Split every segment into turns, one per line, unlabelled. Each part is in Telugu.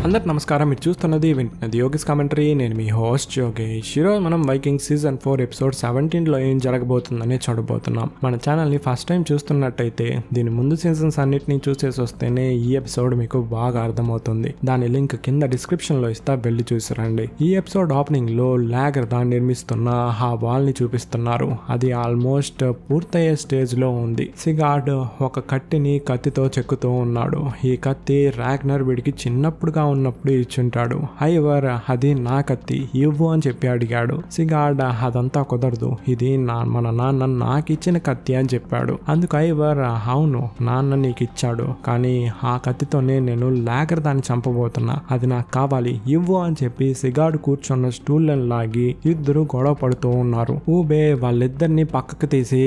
అందరికి నమస్కారం. మీరు చూస్తున్నది వింటున్నది యోగిస్ కామెంటరీ. నేను మీ హోస్ట్ యోగేష్. ఈరోజు మనం వైకింగ్ సీజన్ 4 ఎపిసోడ్ 17లో ఏం జరగబోతుందని చూడబోతున్నాం. మన ఛానల్ని ఫస్ట్ టైం చూస్తున్నట్టయితే దీని ముందు సీజన్స్ అన్నిటిని చూసేసి వస్తేనే ఈ ఎపిసోడ్ మీకు బాగా అర్థమవుతుంది. దాని లింక్ కింద డిస్క్రిప్షన్లో ఇస్తా, వెళ్ళి చూసిరండి. ఈ ఎపిసోడ్ ఓపెనింగ్ లో లాగర్దా నిర్మిస్తున్న ఆ వాల్ ని చూపిస్తున్నారు. అది ఆల్మోస్ట్ పూర్తయ్యే స్టేజ్ లో ఉంది. సిగార్డ్ ఒక కత్తిని కత్తితో చెక్కుతూ ఉన్నాడు. ఈ కత్తి రాగ్నర్ వీడికి చిన్నప్పుడుగా ఉన్నప్పుడు ఇచ్చుంటాడు. ఐవర్ అది నా కత్తి ఇవ్వు అని చెప్పి అడిగాడు. సిగార్డ్ అదంతా కుదరదు, ఇది మన నాన్న నాకిచ్చిన కత్తి అని చెప్పాడు. అందుకు ఐవర్ అవును నాన్న నీకు ఇచ్చాడు, కానీ ఆ కత్తితోనే నేను లాగర్ దాన్ని చంపబోతున్నా, అది నాకు కావాలి ఇవ్వు అని చెప్పి సిగార్డ్ కూర్చున్న స్టూళ్ళని లాగి ఇద్దరు గొడవ పడుతూ ఉన్నారు. ఊబే వాళ్ళిద్దరిని పక్కకు తీసి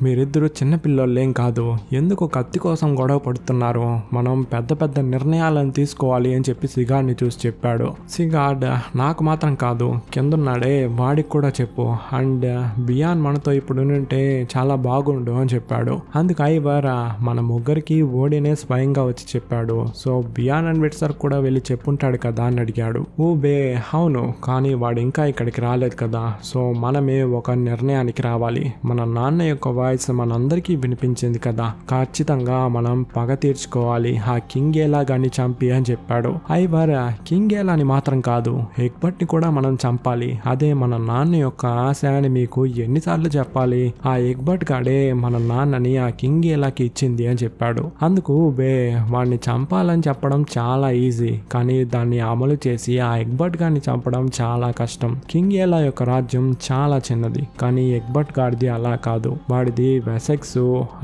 మీరిద్దరు చిన్నపిల్లలేం కాదు, ఎందుకు కత్తి కోసం గొడవ పడుతున్నారు, మనం పెద్ద పెద్ద నిర్ణయాలను తీసుకోవాలి అని చెప్పి సిగార్డ్ ని చూసి చెప్పాడు. సిగార్డ్ నాకు మాత్రం కాదు కిందన్నాడే వాడికి కూడా చెప్పు, అండ్ బియాన్ మనతో ఇప్పుడు ఉంటే చాలా బాగుండు అని చెప్పాడు. అందుకు ఐవర్ మన ముగ్గురికి ఓడినే స్వయంగా వచ్చి చెప్పాడు, సో బియాన్ అండ్ విట్సర్ కూడా వెళ్ళి చెప్పుంటాడు కదా అని అడిగాడు. ఊబే అవును, కానీ వాడు ఇంకా ఇక్కడికి రాలేదు కదా, సో మనమే ఒక నిర్ణయానికి రావాలి. మన నాన్న యొక్క వాయిస్ మనందరికీ వినిపించింది కదా, ఖచ్చితంగా మనం పగ తీర్చుకోవాలి ఆ కింగేలా గాని చంపి అని చెప్పాడు. ఐవర్ కింగేలాని మాత్రం కాదు, ఎగ్బర్ట్ ని కూడా మనం చంపాలి, అదే మన నాన్న యొక్క ఆశ అని మీకు ఎన్నిసార్లు చెప్పాలి, ఆ ఎగ్బర్ట్ గాడే మన నాన్నని ఆ కింగేలాకి ఇచ్చింది అని చెప్పాడు. అందుకు బే వాడిని చంపాలని చెప్పడం చాలా ఈజీ, కానీ దాన్ని అమలు చేసి ఆ ఎగ్బర్ట్ గారిని చంపడం చాలా కష్టం. కింగేలా యొక్క రాజ్యం చాలా చిన్నది, కానీ ఎగ్బర్ట్ గాడిది అలా కాదు, వాడిది వెసెక్స్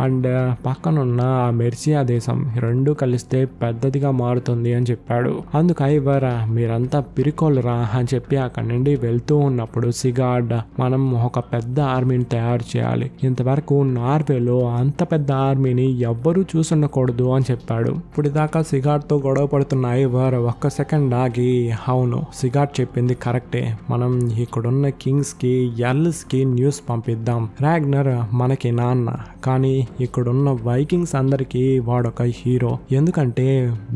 అండ్ పక్కనున్న మెర్సియా దేశం రెండు కలిస్తే పెద్దదిగా మారుతుంది అని చెప్పాడు. అందుకు ఐవర్ మీరంతా పిరికోలురా అని చెప్పి అక్కడి నుండి వెళ్తూ ఉన్నప్పుడు సిగార్డ్ మనం ఒక పెద్ద ఆర్మీని తయారు చేయాలి, ఇంతవరకు నార్వేలో అంత పెద్ద ఆర్మీని ఎవ్వరూ చూసుండకూడదు అని చెప్పాడు. ఇప్పుడు దాకా సిగార్డ్ తో గొడవ పడుతున్న ఐవర్ ఒక్క సెకండ్ ఆగి అవును సిగార్డ్ చెప్పింది కరెక్టే, మనం ఇక్కడున్న కింగ్స్ కి ఎల్స్ కి న్యూస్ పంపిద్దాం, రాగ్నర్ మనకి నాన్న, కానీ ఇక్కడున్న వైకింగ్స్ అందరికి వాడొక హీరో, ఎందుకంటే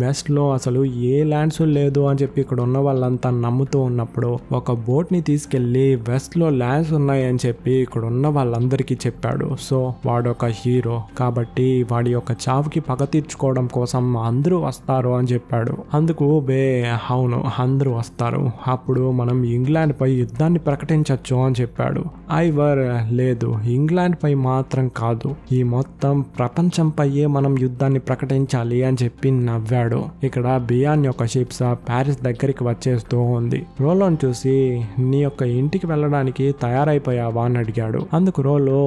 వెస్ట్ లో అసలు ఏ ల్యాండ్స్ లేదు అని చెప్పి ఇక్కడ ఉన్న వాళ్ళంతా నమ్ముతూ ఉన్నప్పుడు ఒక బోట్ ని తీసుకెళ్లి వెస్ట్ లో ల్యాండ్స్ ఉన్నాయి అని చెప్పి ఇక్కడ ఉన్న వాళ్ళందరికీ చెప్పాడు. సో వాడొక హీరో కాబట్టి వాడి యొక్క చావుకి పగ తీర్చుకోవడం కోసం అందరూ వస్తారు అని చెప్పాడు. అందుకు బే అవును అందరూ వస్తారు, అప్పుడు మనం ఇంగ్లాండ్ పై యుద్ధాన్ని ప్రకటించవచ్చు అని చెప్పాడు. ఐవర్ లేదు ఇంగ్లాండ్ పై మాత్రం కాదు, ఈ మొత్తం ప్రపంచంపైయే మనం యుద్ధాన్ని ప్రకటించాలి అని చెప్పి నవ్వాడు. ఇక్కడ బియాన్ యొక్క షిప్స్ ప్యారిస్ దగ్గరికి వచ్చేస్తూ ఉంది. రోలోని చూసి నీ యొక్క ఇంటికి వెళ్ళడానికి తయారైపోయావా అని అడిగాడు. అందుకు రోలో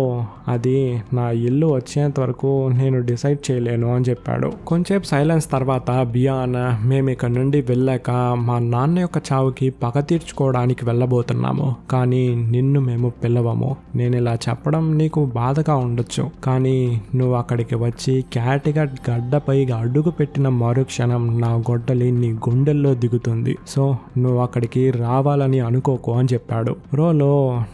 అది నా ఇల్లు వచ్చేంత వరకు నేను డిసైడ్ చేయలేను అని చెప్పాడు. కొంచెంసేపు సైలెన్స్ తర్వాత బియాన్ మేము ఇక్కడ నుండి వెళ్ళాక మా నాన్న యొక్క చావుకి పగ తీర్చుకోవడానికి వెళ్ళబోతున్నాము, కానీ నిన్ను మేము పిలవము. నేను ఇలా చెప్పడం నీకు బాధగా ఉండొచ్చు, కానీ నువ్వు అక్కడికి వచ్చి క్యాటిగట్ గడ్డపై అడుగు పెట్టిన మరుక్షణం నా గొడ్డలి నీ గుండెల్లో దిగుతుంది, సో నువ్వు అక్కడికి రావాలని అనుకోకు అని చెప్పాడు. రోలో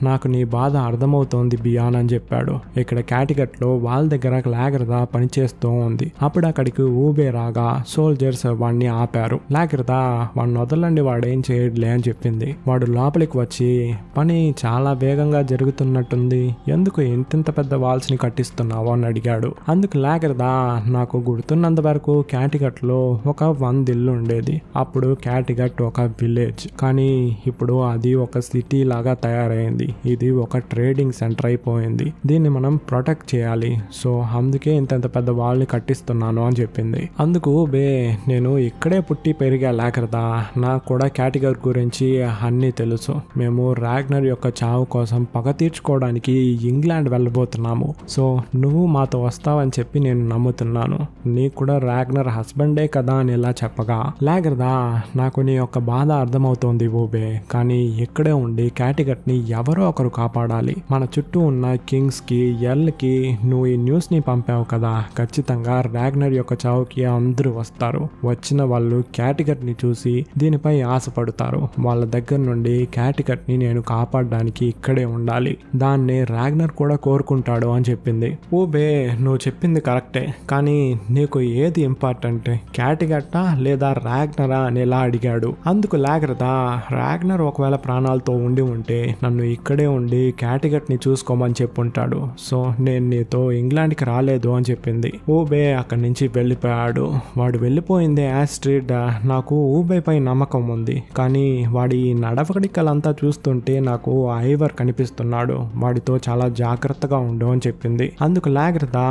నాకు నీ బాధ అర్థమవుతోంది బియాన్ అని చెప్పాడు. ఇక్కడ క్యాటిగట్ లో వాళ్ళ దగ్గర లాగర్దా పనిచేస్తూ ఉంది. అప్పుడు అక్కడికి ఊబే రాగా సోల్జర్స్ వాడిని ఆపారు. లాగర్దా వాడిని వదలండి, వాడేం చేయట్లే అని చెప్పింది. వాడు లోపలికి వచ్చి పని చాలా వేగంగా జరుగుతున్నట్టుంది, ఎందుకు ఇంత పెద్ద వాల్స్ ని కట్టిస్తున్నావు అని అడిగాడు. అందుకు లాగర్దా నాకు గుర్తున్నంత వరకు క్యాటిగట్ లో ఒక 100 ఇల్లు ఉండేది, అప్పుడు క్యాటిగట్ ఒక విలేజ్, కానీ ఇప్పుడు అది ఒక సిటీ లాగా తయారైంది, ఇది ఒక ట్రేడింగ్ సెంటర్ అయిపోయింది, దీన్ని మనం ప్రొటెక్ట్ చేయాలి, సో అందుకే ఇంత పెద్ద వాళ్ళని కట్టిస్తున్నాను అని చెప్పింది. అందుకు బే నేను ఇక్కడే పుట్టి పెరిగా లాగర్దా, నాకు కూడా క్యాటిగట్ గురించి అన్నీ తెలుసు, మేము రాగ్నర్ యొక్క చావు కోసం పగ తీర్చుకోవడానికి ఇంగ్లాండ్ వెళ్ళబోతున్నాము, సో నువ్వు మాతో వస్తావని చెప్పి నేను నమ్ముతున్నాను, నీకు కూడా రాగ్నర్ హస్బెండే కదా అని ఇలా చెప్పగా లాగర్దా నాకు నీ యొక్క బాధ అర్థమవుతోంది ఊబే, కానీ ఇక్కడే ఉండి క్యాటిగట్ ని ఎవరో ఒకరు కాపాడాలి, మన చుట్టూ ఉన్న కింగ్స్ కి ఎల్ కి నువ్వు ఈ న్యూస్ ని పంపావు కదా, ఖచ్చితంగా రాగ్నర్ యొక్క చావుకి అందరూ వస్తారు, వచ్చిన వాళ్ళు క్యాటిగట్ ని చూసి దీనిపై ఆశపడతారు, వాళ్ళ దగ్గర నుండి క్యాటిగట్ ని నేను కాపాడడానికి ఇక్కడే ఉండాలి, దాన్ని రాగ్నర్ కూడా కోరుకుంటాడు అని చెప్పింది. ఊబే నువ్వు చెప్పింది కరెక్టే, కానీ నీకు ఏది ఇంపార్టెంట్, క్యాటిగట్టా లేదా రాగ్నరా అనేలా అడిగాడు. అందుకు లాగ్రదా, రాగ్నర్ ఒకవేళ ప్రాణాలతో ఉండి ఉంటే నన్ను ఇక్కడే ఉండి క్యాటిగట్ ని చూసుకోమని చెప్పుంటాడు. సో నేను నీతో ఇంగ్లాండ్కి రాలేదు అని చెప్పింది. ఊబే అక్కడి నుంచి వెళ్ళిపోయాడు. వాడు వెళ్ళిపోయిందే యాస్ట్రిడ్. నాకు ఊబేపై నమ్మకం ఉంది, కానీ వాడి నడవడికలంతా చూస్తుంటే నాకు ఐవర్ కనిపిస్తున్నాడు. వాడితో చాలా జాగ్రత్తగా ఉండు అని చెప్పింది. అందుకు లాగ్రదా,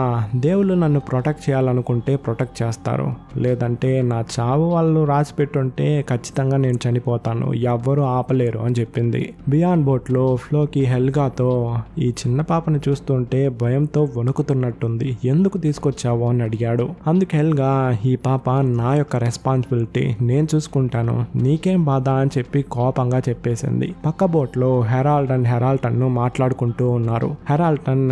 దేవుళ్ళు నన్ను ప్రొటెక్ట్ చేయాలనుకుంటే ప్రొటెక్ట్ చేస్తారు, లేదంటే నా చావు వాళ్ళు రాసి పెట్టుంటే ఖచ్చితంగా నేను చనిపోతాను, ఎవ్వరూ ఆపలేరు అని చెప్పింది. బియాన్ బోట్ లో ఫ్లోకి హెల్గాతో, ఈ చిన్న పాపను చూస్తుంటే భయంతో వణుకుతున్నట్టుంది, ఎందుకు తీసుకొచ్చావు అని అడిగాడు. అందుకు హెల్గా, ఈ పాప నా యొక్క రెస్పాన్సిబిలిటీ, నేను చూసుకుంటాను, నీకేం బాధ అని చెప్పి కోపంగా చెప్పేసింది. పక్క బోట్ లో హెరాల్డ్ అండ్ హెరాల్టన్ మాట్లాడుకుంటూ ఉన్నారు. హెరాల్టన్,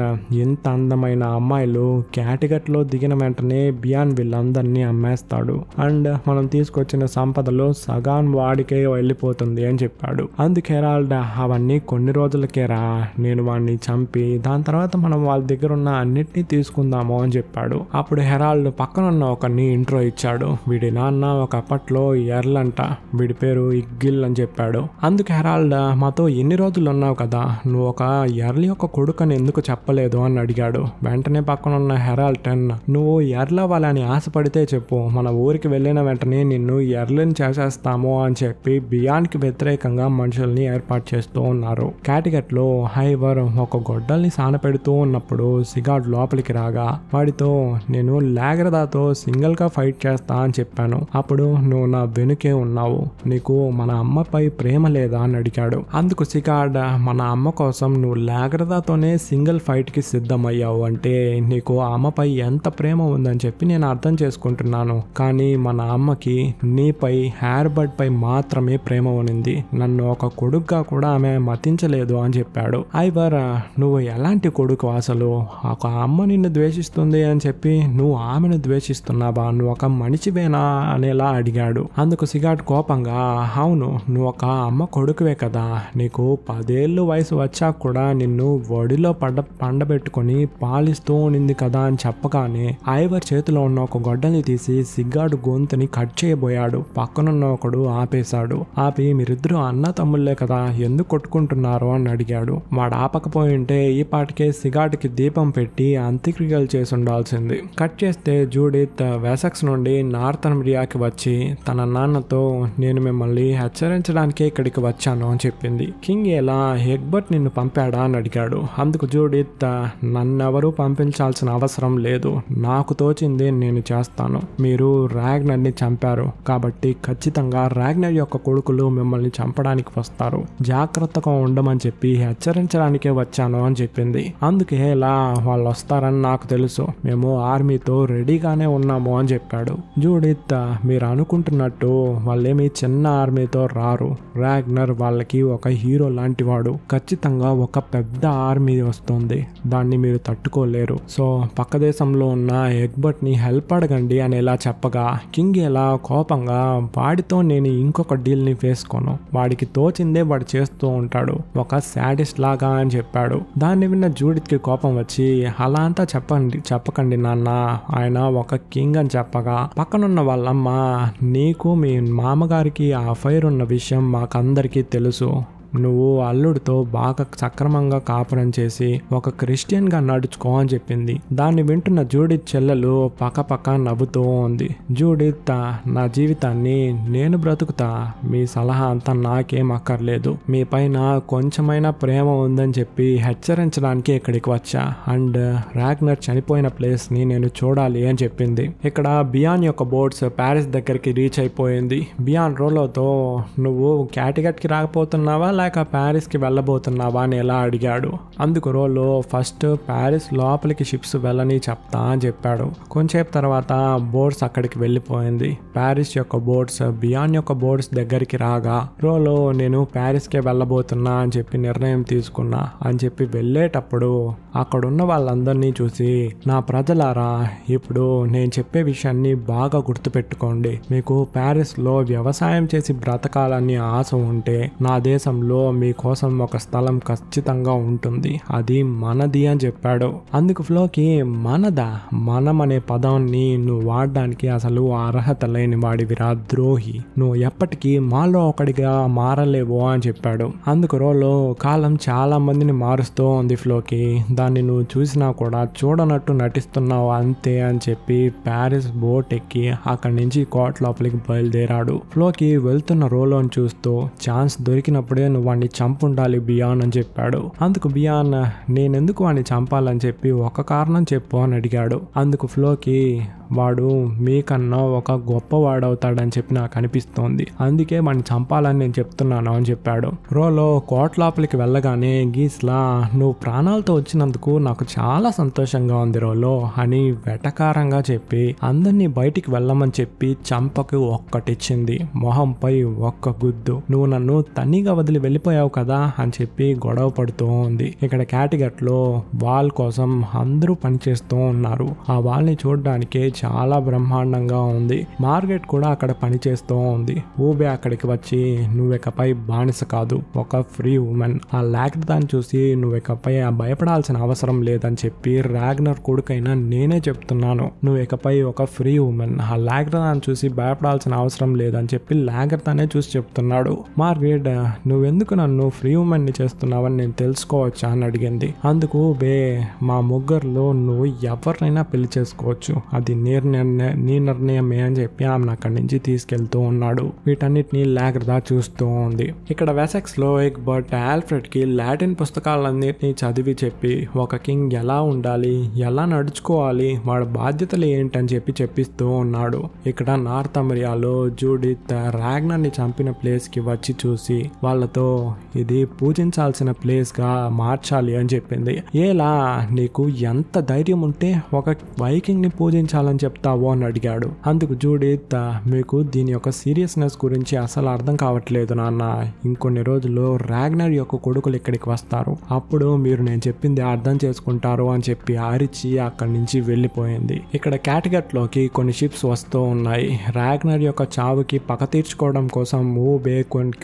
ఎంత అందమైన అమ్మాయిలు క్యాటిగట్ లో దిగిన వెంటనే బియాన్ వీళ్ళందరినీ అమ్మేస్తాడు అండ్ మనం తీసుకొచ్చిన సంపదలో సగాన్ వాడికే వెళ్ళిపోతుంది అని చెప్పాడు. అందుకు హెరాల్డ్, అవన్నీ కొన్ని రోజులకే రా, నేను వాడిని చంపి దాని తర్వాత మనం వాళ్ళ దగ్గర ఉన్న అన్నిటినీ తీసుకుందాము అని చెప్పాడు. అప్పుడు హెరాల్డ్ పక్కనున్న ఒకరిని ఇంట్రో ఇచ్చాడు. వీడి నాన్న ఒకప్పట్లో ఎర్ల్ అంట, వీడి పేరు ఇగ్గిల్ అని చెప్పాడు. అందుకు హెరాల్డ్, మాతో ఎన్ని రోజులు ఉన్నావు కదా, నువ్వు ఒక ఎర్ల్ యొక్క కొడుకని ఎందుకు చెప్పలేదు అని అడిగాడు. వెంటనే పక్కనున్న హెరాల్టన్, నువ్వు ఎర్ల్ అవ్వాలని ఆశపడితే చెప్పు, మన ఊరికి వెళ్ళిన వెంటనే నిన్ను ఎర్లని చేసేస్తాము అని చెప్పి బియాన్కి వ్యతిరేకంగా మనుషుల్ని ఏర్పాటు చేస్తూ ఉన్నారు. క్యాటిగట్ లో హైవర్ ఒక గొడ్డల్ని సానపెడుతూ ఉన్నప్పుడు సిగాడ్ లోపలికి రాగా వాడితో, నేను లాగ్రదాతో సింగిల్ గా ఫైట్ చేస్తా అని చెప్పాను, అప్పుడు నువ్వు నా వెనుకే ఉన్నావు, నీకు మన అమ్మపై ప్రేమ లేదా అని అడిగాడు. అందుకు సిగాడ్, మన అమ్మ కోసం నువ్వు లాగ్రదాతోనే సింగిల్ ఫైట్ కి సిద్ధమయ్యావు అంటే నీకు అమ్మపై ఎంత ప్రేమ ఉందని చెప్పి నేను అర్థం చేసుకుంటున్నాను, కానీ మన అమ్మకి నీపై హెర్బర్ట్ పై మాత్రమే ప్రేమ ఉంది, నన్ను ఒక కొడుకుగా కూడా ఆమె మతించలేదు అని చెప్పాడు. ఐవర్, నువ్వు ఎలాంటి కొడుకు అసలు, ఒక అమ్మ నిన్ను ద్వేషిస్తుంది అని చెప్పి నువ్వు ఆమెను ద్వేషిస్తున్నావా, నువ్వు ఒక మనిషివేనా అనేలా అడిగాడు. అందుకు సిగాడ్ కోపంగా, అవును, నువ్వు ఒక అమ్మ కొడుకువే కదా, నీకు 10 ఏళ్ళు వయసు వచ్చాక కూడా నిన్ను ఒడిలో పండబెట్టుకుని పాలిస్తూ ఉండింది కదా అని చెప్పగానే ఐవర్ చేతిలో ఉన్న ఒక గొడ్డల్ని తీసి సిగాడు గొంతుని కట్ చేయబోయాడు. పక్కనున్న ఒకడు ఆపేశాడు. ఆపి, మీరిద్దరూ అన్న తమ్ముళ్లే కదా, ఎందుకు కొట్టుకుంటున్నారు అని అడిగాడు. వాడు ఆపకపోయింటే ఈ పాటికే సిగాడ్కి దీపం పెట్టి అంత్యక్రియలు చేసి ఉండాల్సింది. కట్ చేస్తే జూడిత్ వెసెక్స్ నుండి నార్థంబ్రియాకి వచ్చి తన నాన్నతో, నేను మిమ్మల్ని హెచ్చరించడానికే ఇక్కడికి వచ్చాను అని చెప్పింది. కింగ్ ఎలా ఎగ్బర్ట్ నిన్ను పంపాడా అని అడిగాడు. అందుకు జూడిత్, నన్నెవరూ పంపించాల్సిన అవసరం లేదు, నాకు తోచింది నేను చేస్తాను, మీరు రాగ్నర్ని చంపారు కాబట్టి ఖచ్చితంగా రాగ్నర్ యొక్క కొడుకులు మిమ్మల్ని చంపడానికి వస్తారు, జాగ్రత్తగా ఉండమని చెప్పి హెచ్చరించడానికే వచ్చాను అని చెప్పింది. అందుకే ఇలా వాళ్ళు వస్తారని నాకు తెలుసు, మేము ఆర్మీతో రెడీగానే ఉన్నాము అని చెప్పాడు. జూడిత్, మీరు అనుకుంటున్నట్టు వాళ్ళేమి చిన్న ఆర్మీతో రారు, రాగ్నర్ వాళ్ళకి ఒక హీరో లాంటి వాడు, ఖచ్చితంగా ఒక పెద్ద ఆర్మీ వస్తుంది, దాన్ని మీరు తట్టుకోలేరు, సో పక్క దేశంలో ఉన్న ఎగ్బర్ట్ ని హెల్ప్ అడగండి అని ఎలా చెప్పగా కింగ్ ఎలా కోపంగా, వాడితో నేను ఇంకొక డీల్ ని వేసుకోను, వాడికి తోచిందే వాడు చేస్తూ ఉంటాడు, ఒక సాడిస్ట్ లాగా అని చెప్పాడు. దాన్ని విన్న జూడిత్ కి కోపం వచ్చి, అలా అంతా చెప్పకండి నాన్న, ఆయన ఒక కింగ్ అని చెప్పగా పక్కనున్న వాళ్ళమ్మ, నీకు మీ మామగారికి ఆ ఫైర్ ఉన్న విషయం మాకందరికీ తెలుసు, నువ్వు అల్లుడితో బాగా సక్రమంగా కాపురం చేసి ఒక క్రిస్టియన్ గా నడుచుకో అని చెప్పింది. దాన్ని వింటున్న జూడిత్ చెల్లెలు పక్క నవ్వుతూ ఉంది. జూడిత్, నా జీవితాన్ని నేను బ్రతుకుతా, మీ సలహా అంతా నాకేం అక్కర్లేదు, మీ పైన కొంచెమైనా ప్రేమ ఉందని చెప్పి హెచ్చరించడానికి ఇక్కడికి వచ్చా అండ్ రాగ్నర్ చనిపోయిన ప్లేస్ ని నేను చూడాలి అని చెప్పింది. ఇక్కడ బియాన్ యొక్క బోట్స్ ప్యారిస్ దగ్గరికి రీచ్ అయిపోయింది. బియాన్ రోలోతో, నువ్వు క్యాటిగట్ కి రాకపోతున్నావా లేక ప్యారిస్ కి వెళ్ళబోతున్నావా అని ఎలా అడిగాడు. అందుకు రోలో, ఫస్ట్ ప్యారిస్ లోపలికి షిప్స్ వెళ్ళని చెప్తా అని చెప్పాడు. కొంచెంసేపు తర్వాత బోట్స్ అక్కడికి వెళ్ళిపోయింది. ప్యారిస్ యొక్క బోట్స్ బియాన్ యొక్క బోట్స్ దగ్గరికి రాగా రోలో, నేను ప్యారిస్ కే వెళ్ళబోతున్నా అని చెప్పి నిర్ణయం తీసుకున్నా అని చెప్పి వెళ్ళేటప్పుడు అక్కడున్న వాళ్ళందరినీ చూసి, నా ప్రజలారా, ఇప్పుడు నేను చెప్పే విషయాన్ని బాగా గుర్తుపెట్టుకోండి. మీకు ప్యారిస్ లో వ్యవసాయం చేసి బ్రతకాలని ఆశ ఉంటే నా దేశంలో మీకోసం ఒక స్థలం ఖచ్చితంగా ఉంటుంది. అది మనది అని చెప్పాడు. అందుకు ఫ్లోకి, మనదా? మనం అనే పదాన్ని నువ్వు వాడడానికి అసలు అర్హత లేని వాడివిరా ద్రోహి. నువ్వు ఎప్పటికీ మాలో ఒకడిగా మారలేవో అని చెప్పాడు. అందుకు రోలో, కాలం చాలా మందిని మారుస్తూ ఉంది ఫ్లోకి, దాన్ని నువ్వు చూసినా కూడా చూడనట్టు నటిస్తున్నావు అంతే అని చెప్పి ప్యారిస్ బోట్ ఎక్కి అక్కడి నుంచి కోట లోపలికి బయలుదేరాడు. ఫ్లోకి వెళ్తున్న రోలోని చూస్తూ, ఛాన్స్ దొరికినప్పుడే నువ్వు వాడిని చంపుండాలి బియాన్ అని చెప్పాడు. అందుకు బియాన్, నేనెందుకు వాడిని చంపాలని చెప్పి ఒక కారణం చెప్పు అని అడిగాడు. అందుకు ఫ్లోకి, వాడు మీకన్నా ఒక గొప్పవాడవుతాడని చెప్పి నాకు అనిపిస్తోంది, అందుకే వాడిని చంపాలని నేను చెప్తున్నాను అని చెప్పాడు. రోలో కోట లోపలికి వెళ్ళగానే గీస్లా, నువ్వు ప్రాణాలతో వచ్చినందుకు నాకు చాలా సంతోషంగా ఉంది రోలో అని వెటకారంగా చెప్పి అందరినీ బయటికి వెళ్ళమని చెప్పి చంపకు ఒక్కటిచ్చింది. మొహంపై ఒక్క గుద్దు. నువ్వు నన్ను తనిగా వదిలి వెళ్ళిపోయావు కదా అని చెప్పి గొడవ పడుతూ ఉంది. ఇక్కడ క్యాటిగట్ లో వాల్ కోసం అందరూ పనిచేస్తూ ఉన్నారు. ఆ వాల్ ని చూడడానికి చాలా బ్రహ్మాండంగా ఉంది. మార్గెట్ కూడా అక్కడ పనిచేస్తూ ఉంది. ఊబే అక్కడికి వచ్చి, నువ్వెకపై బానిస కాదు, ఒక ఫ్రీ ఉమెన్. ఆ లాగ్రదాన్ని చూసి నువ్వెకపై భయపడాల్సిన అవసరం లేదని చెప్పి రాగ్నర్ కొడుకైనా నేనే చెప్తున్నాను, నువ్వెకపై ఒక ఫ్రీ ఉమెన్. ఆ లాగ్రదాన్ని చూసి భయపడాల్సిన అవసరం లేదని చెప్పి లాగ్రదానే చూసి చెప్తున్నాడు. మార్గెట్, నువ్వెందుకు నన్ను ఫ్రీ ఉమెన్ ని చేస్తున్నావని నేను తెలుసుకోవచ్చా అని అడిగింది. అందుకు ఊబే, మా ముగ్గురులో నువ్వు ఎవరినైనా పెళ్లి చేసుకోవచ్చు, అది నీ నిర్ణయమే అని చెప్పి ఆమెను అక్కడి నుంచి తీసుకెళ్తూ ఉన్నాడు. వీటన్నిటిని లాగ్రదా చూస్తూ ఉంది. ఇక్కడ వెసెక్స్ లో ఎగ్బర్ట్ ఆల్ఫ్రెడ్ కి లాటిన్ పుస్తకాలన్నిటినీ చదివి చెప్పి ఒక కింగ్ ఎలా ఉండాలి, ఎలా నడుచుకోవాలి, వాడి బాధ్యతలు ఏంటని చెప్పి చెప్పిస్తూ ఉన్నాడు. ఇక్కడ నార్త్ అమెరికాలో జూడిత్ రాగ్నర్ ని చంపిన ప్లేస్ కి వచ్చి చూసి వాళ్ళతో, ఇది పూజించాల్సిన ప్లేస్ గా మార్చాలి అని చెప్పింది. ఏలా, నీకు ఎంత ధైర్యం ఉంటే ఒక వైకింగ్ ని పూజించాలని చెప్తావో అని అడిగాడు. అందుకు జూడిత్, మీకు దీని యొక్క సీరియస్నెస్ గురించి అసలు అర్థం కావట్లేదు నాన్న. ఇంకొన్ని రోజుల్లో రాగ్నర్ యొక్క కొడుకులు ఇక్కడికి వస్తారు, అప్పుడు మీరు నేను చెప్పింది అర్థం చేసుకుంటారు అని చెప్పి అరిచి అక్కడి నుంచి వెళ్ళిపోయింది. ఇక్కడ క్యాటిగట్ లోకి కొన్ని షిప్స్ వస్తూ ఉన్నాయి. రాగ్నర్ యొక్క చావుకి పగ తీర్చుకోవడం కోసం ఊబే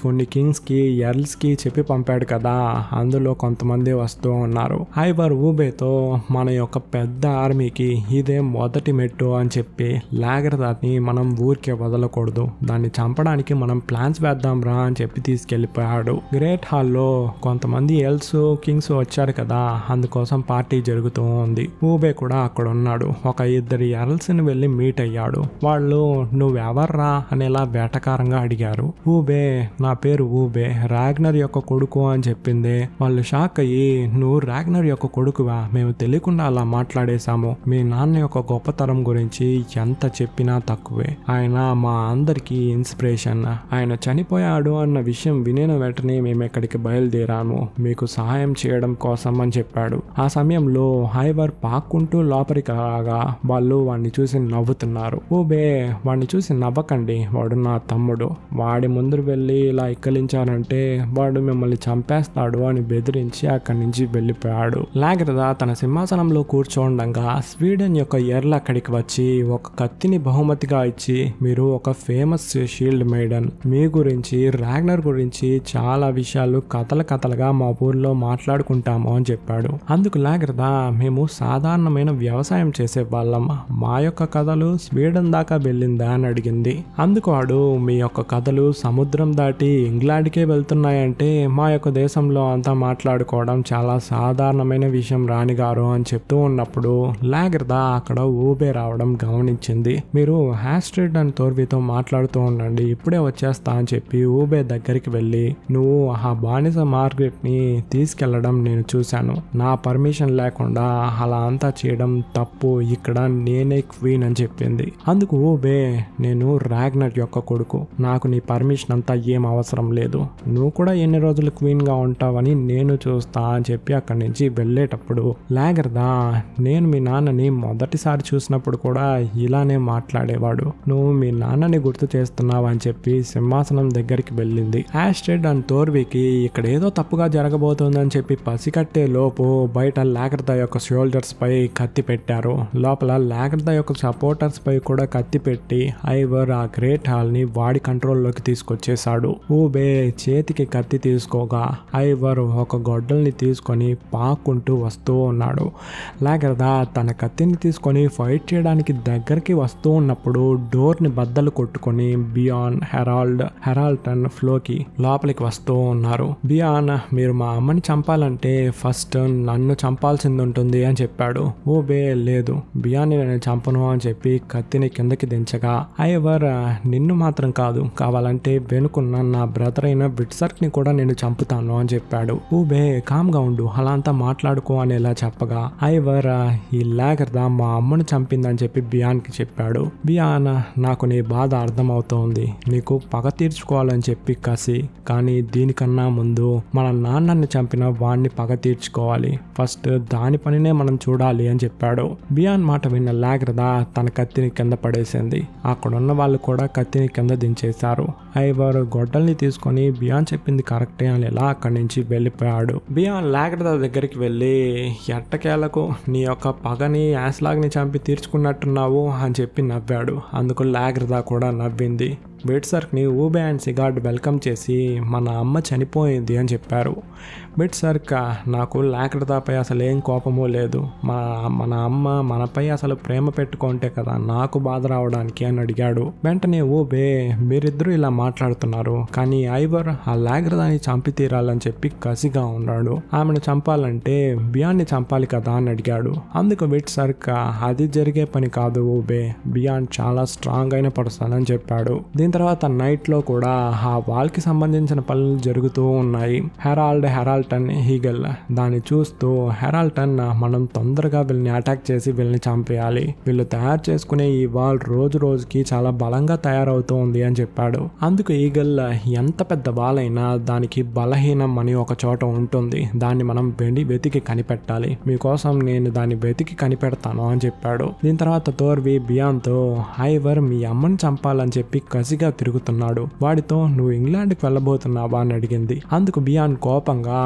కొన్ని కింగ్స్ కి ఎర్ల్స్ కి చెప్పి పంపాడు కదా, అందులో కొంతమంది వస్తూ ఉన్నారు. ఐవర్ ఊబేతో, మన యొక్క పెద్ద ఆర్మీకి ఇదే మొదటి మెట్టు అని చెప్పి లాగ్రదాని మనం ఊరికే వదలకూడదు, దాన్ని చంపడానికి మనం ప్లాన్స్ వేద్దాం రా అని చెప్పి తీసుకెళ్లిపోయాడు. గ్రేట్ హాల్లో కొంతమంది ఎల్స్ కింగ్స్ వచ్చారు కదా, అందుకోసం పార్టీ జరుగుతూ ఉంది. ఊబే కూడా అక్కడ ఉన్నాడు. ఒక ఇద్దరు ఎర్ల్స్ ని వెళ్ళి మీట్ అయ్యాడు. వాళ్ళు, నువ్వెవర్రా అనేలా వేటకారంగా అడిగారు. ఊబే, నా పేరు ఊబే, రాగ్నర్ యొక్క కొడుకు అని చెప్పింది. వాళ్ళు షాక్ అయ్యి, నువ్వు రాగ్నర్ యొక్క కొడుకువా, మేము తెలియకుండా అలా మాట్లాడేశాము, మీ నాన్న యొక్క గొప్పతనం గురించి ఎంత చెప్పినా తక్కువే, ఆయన మా అందరికీ ఇన్స్పిరేషన్, ఆయన చనిపోయాడు అన్న విషయం వినిన వెంటనే మేము ఇక్కడికి బయలుదేరాము మీకు సహాయం చేయడం కోసం అని చెప్పాడు. ఆ సమయంలో హైవర్ పాక్కుంటూ లోపలికి రాగా వాళ్ళు వాడిని చూసి నవ్వుతున్నారు. ఊబే, వాడిని చూసి నవ్వకండి, వాడు నా తమ్ముడు, వాడి ముందు వెళ్ళి ఇలా ఎక్కలించారంటే వాడు మిమ్మల్ని చంపేస్తాడు అని బెదిరించి అక్కడి నుంచి వెళ్ళిపోయాడు. లాగ్రదా తన సింహాసనంలో కూర్చోండగా స్వీడన్ యొక్క ఎర్ల్ అక్కడికి వచ్చి ఒక కత్తిని బహుమతిగా ఇచ్చి, మీరు ఒక ఫేమస్ షీల్డ్ మేడన్, మీ గురించి రాగ్నర్ గురించి చాలా విషయాలు కథలుగా మా ఊర్లో మాట్లాడుకుంటాము అని చెప్పాడు. అందుకు లాగ్రదా, మేము సాధారణమైన వ్యవసాయం చేసే వాళ్ళం, మా యొక్క కథలు స్వీడన్ దాకా వెళ్ళిందా అని అడిగింది. అందుకు వాడు, మీ యొక్క కథలు సముద్రం దాటి ఇంగ్లాండ్కే వెళ్తున్నాయంటే మా యొక్క దేశంలో అంతా మాట్లాడుకోవడం చాలా సాధారణమైన విషయం రాణిగారు అని చెప్తూ ఉన్నప్పుడు లాగ్రదా అక్కడ ఊబే రావడం గమనించింది. మీరు హ్యాస్ట్రిడ్ అండ్ తోర్వితో మాట్లాడుతూ ఉండండి, ఇప్పుడే వచ్చేస్తా అని చెప్పి ఊబే దగ్గరికి వెళ్ళి, నువ్వు ఆ బానిస మార్గెట్ ని తీసుకెళ్లడం నేను చూశాను, నా పర్మిషన్ లేకుండా అలా అంతా చేయడం తప్పు, ఇక్కడ నేనే క్వీన్ అని చెప్పింది. అందుకు ఊబే, నేను రాగ్నర్ యొక్క కొడుకు, నాకు నీ పర్మిషన్ అంతా ఏం అవసరం లేదు, నువ్వు కూడా ఎన్ని రోజులు క్వీన్ గా ఉంటావని నేను చూస్తా అని చెప్పి అక్కడి నుంచి వెళ్ళేటప్పుడు లాగ్రదా, నేను మీ నాన్నని మొదటిసారి చూసినప్పుడు కూడా ఇలానే మాట్లాడేవాడు. నువ్వు మీ నాన్నని గుర్తు చేస్తున్నావు అని చెప్పి సింహాసనం దగ్గరికి వెళ్ళింది. యాస్ట్రిడ్ అండ్ తోర్వికి ఇక్కడ ఏదో తప్పుగా జరగబోతుందని చెప్పి పసికట్టే లోపు బయట లాగ్రదా యొక్క షోల్డర్స్ పై కత్తి పెట్టారు. లోపల లాగ్రదా యొక్క సపోర్టర్స్ పై కూడా కత్తి పెట్టి ఐవర్ ఆ గ్రేట్ హాల్ ని వాడి కంట్రోల్లోకి తీసుకొచ్చేశాడు. ఊబే చేతికి కత్తి తీసుకోగా ఐవర్ ఒక గొడ్డల్ని తీసుకొని పాక్కుంటూ వస్తూ ఉన్నాడు. లాగ్రదా తన కత్తిని తీసుకొని ఫైట్ చేయడానికి దగ్గరికి వస్తూ ఉన్నప్పుడు డోర్ ని బద్దలు కొట్టుకొని బియాన్, హెరాల్టన్, ఫ్లోకి లోపలికి వస్తూ ఉన్నారు. బియాన్, మీరు మా అమ్మని చంపాలంటే ఫస్ట్ నన్ను చంపాల్సింది ఉంటుంది అని చెప్పాడు. ఊబే, లేదు, బియాన్ని నేను చంపను అని చెప్పి కత్తిని కిందకి దించగా ఐవర్, నిన్ను మాత్రం కాదు, కావాలంటే వెనుకున్న నా బ్రదర్ అయిన విట్సర్క్ ని కూడా నేను చంపుతాను అని చెప్పాడు. ఊబే, కామ్గా ఉండు, అలా అంతా మాట్లాడుకో అనేలా చెప్పగా ఐవర్, ఈ లాగ్రదా మా అమ్మను చంపిందని చెప్పి బియాన్ కి చెప్పాడు. బియాన్, నాకు నీ బాధ అర్థమవుతోంది, నీకు పగ తీర్చుకోవాలని చెప్పి కసి, కానీ దీనికన్నా ముందు మన నాన్నని చంపిన వాణ్ణి పగ తీర్చుకోవాలి, ఫస్ట్ దాని పనినే మనం చూడాలి అని చెప్పాడు. బియాన్ మాట విన్న లాగ్రదా తన కత్తిని కింద పడేసింది. అక్కడున్న వాళ్ళు కూడా కత్తిని కింద దించేశారు. ఐవర్ గొడ్డల్ని తీసుకొని బియాన్ చెప్పింది కరెక్టే అని ఇలా అక్కడి నుంచి వెళ్ళిపోయాడు. బియాన్ లాగ్రదా దగ్గరికి వెళ్ళి, ఎట్టకేలకు నీ యొక్క పగని యాస్లాగ్ని చంపి తీర్చుకున్నట్టున్నావు అని చెప్పి నవ్వాడు. అందుకు లాగ్రదా కూడా నవ్వింది. విట్సర్క్ని ఊబే అండ్ సిగార్డ్ వెల్కమ్ చేసి మన అమ్మ చనిపోయింది అని చెప్పారు. విట్సర్క్, నాకు లాగ్రదాపై అసలు ఏం కోపమూ లేదు, మన అమ్మ మనపై అసలు ప్రేమ పెట్టుకుంటే కదా నాకు బాధ రావడానికి అని అడిగాడు. వెంటనే ఊబే, మీరిద్దరూ ఇలా మాట్లాడుతున్నారు, కానీ ఐవర్ ఆ లాగ్రదాని చంపి తీరాలని చెప్పి కసిగా ఉన్నాడు. ఆమెను చంపాలంటే బియాన్ని చంపాలి కదా అని అడిగాడు. అందుకు విట్సర్క్, అది జరిగే పని కాదు ఊబే, బియాన్ చాలా స్ట్రాంగ్ అయిన పర్సన్ అని చెప్పాడు. దీని తర్వాత నైట్ లో కూడా ఆ వాల్ కి సంబంధించిన పనులు జరుగుతూ ఉన్నాయి. హెరాల్టన్, హీగల్ దాన్ని చూస్తూ, హెరాల్టన్, మనం తొందరగా వీళ్ళని అటాక్ చేసి వీళ్ళని చంపేయాలి, వీళ్ళు తయారు చేసుకునే ఈ వాల్ రోజు రోజుకి చాలా బలంగా తయారవుతూ ఉంది అని చెప్పాడు. అందుకు ఈగల్, ఎంత పెద్ద వాల్ అయినా దానికి బలహీనం అని ఒక చోట ఉంటుంది, దాన్ని మనం వెతికి కనిపెట్టాలి, మీకోసం నేను దాన్ని వెతికి కనిపెడతాను అని చెప్పాడు. దీని తర్వాత తోర్వి బియాన్తో, ఐవర్ మీ అమ్మని చంపాలని చెప్పి కసిగా తిరుగుతున్నాడు, వాడితో నువ్వు ఇంగ్లాండ్కి వెళ్ళబోతున్నావా అని అడిగింది. అందుకు బియాన్ కోపంగా,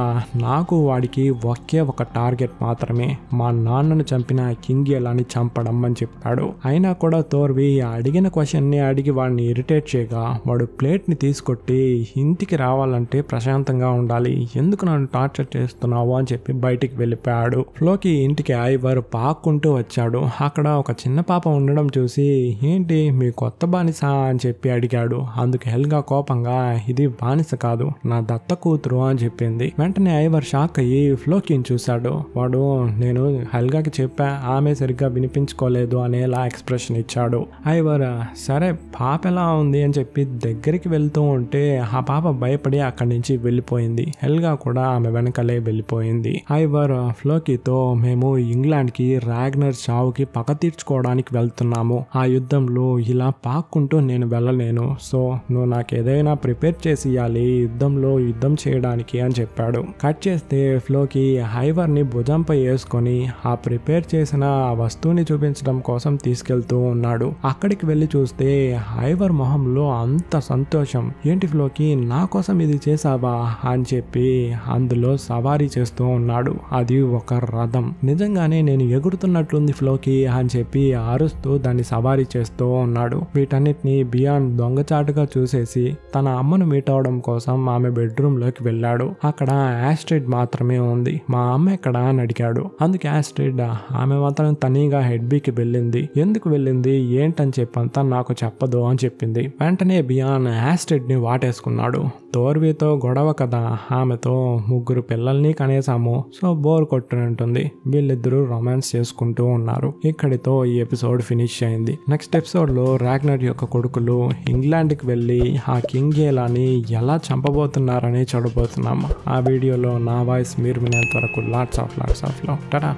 నాకు వాడికి ఒకే ఒక టార్గెట్ మాత్రమే, మా నాన్నను చంపిన కింగియలాని చంపడం అని చెప్పాడు. అయినా కూడా తోర్వి అడిగిన క్వశ్చన్ ని అడిగి వాడిని ఇరిటేట్ చేయగా వాడు ప్లేట్ ని తీసుకొట్టి, ఇంటికి రావాలంటే ప్రశాంతంగా ఉండాలి, ఎందుకు నన్ను టార్చర్ చేస్తున్నావు అని చెప్పి బయటికి వెళ్ళిపోయాడు. ఫ్లోకి ఇంటికి ఐవర్ పాక్కుంటూ వచ్చాడు. అక్కడ ఒక చిన్న పాప ఉండడం చూసి, ఏంటి మీ కొత్త బానిస అని చెప్పి అడిగాడు. అందుకు హెల్గా కోపంగా, ఇది బానిస కాదు, నా దత్త కూతురు అని చెప్పింది. వెంటనే ఐవర్ షాక్ అయ్యి ఫ్లోకిని చూశాడు. వాడు, నేను హెల్గాకి చెప్పా, ఆమె సరిగ్గా వినిపించుకోలేదు అనేలా ఎక్స్ప్రెషన్ ఇచ్చాడు. ఐవర్, సరే పాప ఎలా ఉంది అని చెప్పి దగ్గరికి వెళ్తూ ఉంటే ఆ పాప భయపడి అక్కడి నుంచి వెళ్ళిపోయింది. హెల్గా కూడా ఆమె వెనకలే వెళ్ళిపోయింది. ఐవర్ ఫ్లోకితో, మేము ఇంగ్లాండ్ కి రాగ్నర్ చావుకి పగ తీర్చుకోవడానికి వెళ్తున్నాము, ఆ యుద్ధంలో ఇలా పాక్కుంటూ నేను వెళ్ళలేను, సో నువ్వు నాకు ఏదైనా ప్రిపేర్ చేసి ఇవ్వాలి యుద్ధం చేయడానికి అని చెప్పాడు. కట్ చేస్తే ఫ్లోకి ఐవర్ ని భుజంపై వేసుకొని ఆ ప్రిపేర్ చేసిన ఆ వస్తువుని చూపించడం కోసం తీసుకెళ్తూ ఉన్నాడు. అక్కడికి వెళ్ళి చూస్తే ఐవర్ మొహంలో అంత సంతోషం, ఏంటి ఫ్లోకి నా కోసం ఇది చేసావా అని చెప్పి అందులో సవారీ చేస్తూ ఉన్నాడు. అది ఒక రథం, నిజంగానే నేను ఎగురుతున్నట్లుంది ఫ్లోకి అని చెప్పి అరుస్తూ దాన్ని సవారీ చేస్తూ ఉన్నాడు. వీటన్నిటిని బియాన్ దొంగచాటుగా చూసేసి తన అమ్మను మీట్ అవడం కోసం ఆమె బెడ్రూమ్ లోకి వెళ్ళాడు. అక్కడ యాస్ట్రిడ్ మాత్రమే ఉంది. మా అమ్మ ఎక్కడ అని అడిగాడు. అందుకే యాస్ట్రిడ్, ఆమె మాత్రం తనీగా హెడ్ బీకి వెళ్ళింది, ఎందుకు వెళ్ళింది ఏంటని చెప్పంతా నాకు చెప్పదు అని చెప్పింది. వెంటనే బియాన్ యాస్ట్రిడ్ ని వాటేసుకున్నాడు. తోర్వితో గొడవ కదా, ఆమెతో 3 పిల్లల్ని కనేసాము, సో బోర్ కొట్టునంటుంది, వీళ్ళిద్దరూ రొమాన్స్ చేసుకుంటూ ఉన్నారు. ఇక్కడితో ఈ ఎపిసోడ్ ఫినిష్ అయింది. నెక్స్ట్ ఎపిసోడ్ లో రాగ్నర్ యొక్క కొడుకులు ఇంగ్లాండ్ కి వెళ్ళి ఆ కింగియలాని ఎలా చంపబోతున్నారని చూడబోతున్నాము. ఆ వీడియోలో నా వాయిస్ మీరు వినేంత వరకు లాట్స్ ఆఫ్ లవ్. టాటా.